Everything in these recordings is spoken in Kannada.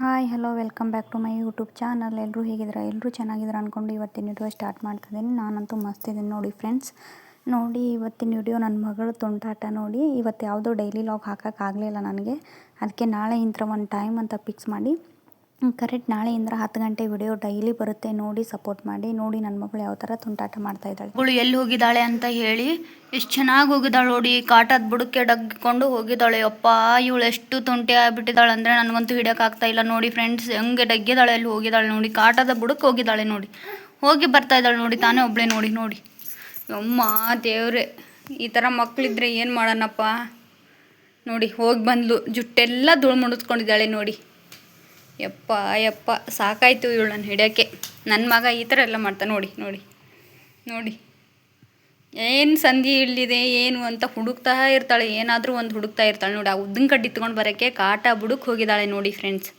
Hi hello welcome back to my YouTube channel. ಎಲ್ಲರೂ ಹೇಗಿದ್ದೀರಾ? ಎಲ್ಲರೂ ಚೆನ್ನಾಗಿದ್ದೀರಾ ಅಂದ್ಕೊಂಡು ಇವತ್ತಿನ ವಿಡಿಯೋ ಸ್ಟಾರ್ಟ್ ಮಾಡ್ತಿದ್ದೀನಿ. ನಾನಂತೂ ಮಸ್ತಿದ್ದೀನಿ ನೋಡಿ ಫ್ರೆಂಡ್ಸ್. ನೋಡಿ ಇವತ್ತಿನ ವಿಡಿಯೋ ನನ್ನ ಮಗಳು ತುಂಟಾಟ ನೋಡಿ. ಇವತ್ತು ಯಾವುದೋ ಡೈಲಿ ಲಾಗ್ ಹಾಕೋಕ್ಕಾಗಲಿಲ್ಲ ನನಗೆ, ಅದಕ್ಕೆ ನಾಳೆಯಿಂದ ಒಂದು ಟೈಮ್ ಅಂತ ಫಿಕ್ಸ್ ಮಾಡಿ ಕರೆಕ್ಟ್ ನಾಳೆಯಿಂದ 10 ಗಂಟೆ ವಿಡಿಯೋ ಡೈಲಿ ಬರುತ್ತೆ. ನೋಡಿ ಸಪೋರ್ಟ್ ಮಾಡಿ. ನೋಡಿ ನನ್ನ ಮಗಳು ಯಾವ ಥರ ತುಂಟಾಟ ಮಾಡ್ತಾಯಿದ್ದಾಳೆ. ಅವಳು ಎಲ್ಲಿ ಹೋಗಿದ್ದಾಳೆ ಅಂತ ಹೇಳಿ ಎಷ್ಟು ಚೆನ್ನಾಗಿ ಹೋಗಿದ್ದಾಳೆ ನೋಡಿ. ಕಾಟದ ಬುಡಕ್ಕೆ ಡಗ್ಗಿಕೊಂಡು ಹೋಗಿದ್ದಾಳೆ. ಅಪ್ಪ ಇವಳು ಎಷ್ಟು ತುಂಟಿ ಆಗಿಬಿಟ್ಟಿದ್ದಾಳೆ ಅಂದರೆ ನನಗಂತೂ ಹಿಡಿಯೋಕ್ಕಾಗ್ತಾ ಇಲ್ಲ ನೋಡಿ ಫ್ರೆಂಡ್ಸ್. ಹೆಂಗೆ ಡಗ್ಗಿದ್ದಾಳೆ, ಎಲ್ಲಿ ಹೋಗಿದ್ದಾಳೆ ನೋಡಿ. ಕಾಟದ ಬುಡಕ್ಕೆ ಹೋಗಿದ್ದಾಳೆ ನೋಡಿ. ಹೋಗಿ ಬರ್ತಾ ಇದ್ದಾಳೆ ನೋಡಿ, ತಾನೇ ಒಬ್ಬಳೇ ನೋಡಿ ನೋಡಿ. ಅಮ್ಮ ದೇವ್ರೆ, ಈ ಥರ ಮಕ್ಕಳಿದ್ರೆ ಏನು ಮಾಡೋಣಪ್ಪ. ನೋಡಿ ಹೋಗಿ ಬಂದ್ಲು, ಜುಟ್ಟೆಲ್ಲ ಧೂಳು ಮುಡಿಸ್ಕೊಂಡಿದ್ದಾಳೆ ನೋಡಿ. ಯಪ್ಪ ಯಪ್ಪ ಸಾಕಾಯಿತು ಇವಳನ್ನು ಹಿಡಿಯೋಕ್ಕೆ. ನನ್ನ ಮಗ ಈ ಥರ ಎಲ್ಲ ಮಾಡ್ತಾನೆ ನೋಡಿ ನೋಡಿ ನೋಡಿ. ಏನು ಸಂಧಿ ಇಳಿದಿದೆ ಏನು ಅಂತ ಹುಡುಕ್ತಾ ಇರ್ತಾಳೆ, ಏನಾದರೂ ಒಂದು ಹುಡುಕ್ತಾ ಇರ್ತಾಳೆ ನೋಡಿ. ಆ ಉದ್ದಿನ ಕಡ್ಡಿ ತೊಗೊಂಡು ಬರೋಕ್ಕೆ ಕಾಟ ಬುಡಕ್ಕೆ ಹೋಗಿದ್ದಾಳೆ ನೋಡಿ ಫ್ರೆಂಡ್ಸ್.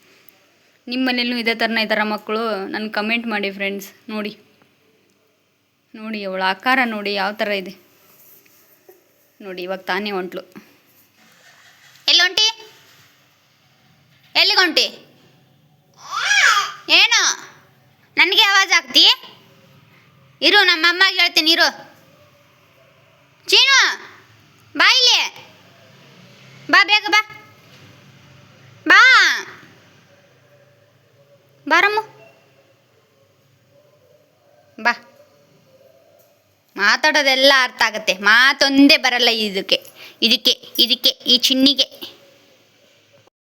ನಿಮ್ಮನೇಲೂ ಇದೇ ಥರನ ಈ ಥರ ಮಕ್ಕಳು ನನಗೆ ಕಮೆಂಟ್ ಮಾಡಿ ಫ್ರೆಂಡ್ಸ್. ನೋಡಿ ನೋಡಿ ಅವಳ ಆಕಾರ ನೋಡಿ ಯಾವ ಥರ ಇದೆ ನೋಡಿ. ಇವಾಗ ತಾನೇ ಹೊಂಟ್ಲು. ಎಲ್ಲಿ ಹೊಂಟಿ? ಎಲ್ಲಿಗೆ ಹೊಂಟಿ? ಏನು ನನಗೆ ಆವಾಜ್ ಆಗ್ತಿ? ಇರು, ನಮ್ಮ ಅಮ್ಮಗೆ ಹೇಳ್ತೀನಿ ಇರು. ಚೀನು ಬಾ ಇಲ್ಲಿ, ಬಾ ಬೇಗ ಬಾ ಬಾ ಬಾರಮ್ಮ ಬಾ. ಮಾತಾಡೋದೆಲ್ಲ ಅರ್ಥ ಆಗುತ್ತೆ, ಮಾತೊಂದೇ ಬರಲ್ಲ ಇದಕ್ಕೆ ಇದಕ್ಕೆ ಇದಕ್ಕೆ ಈ ಚಿನ್ನಿಗೆ.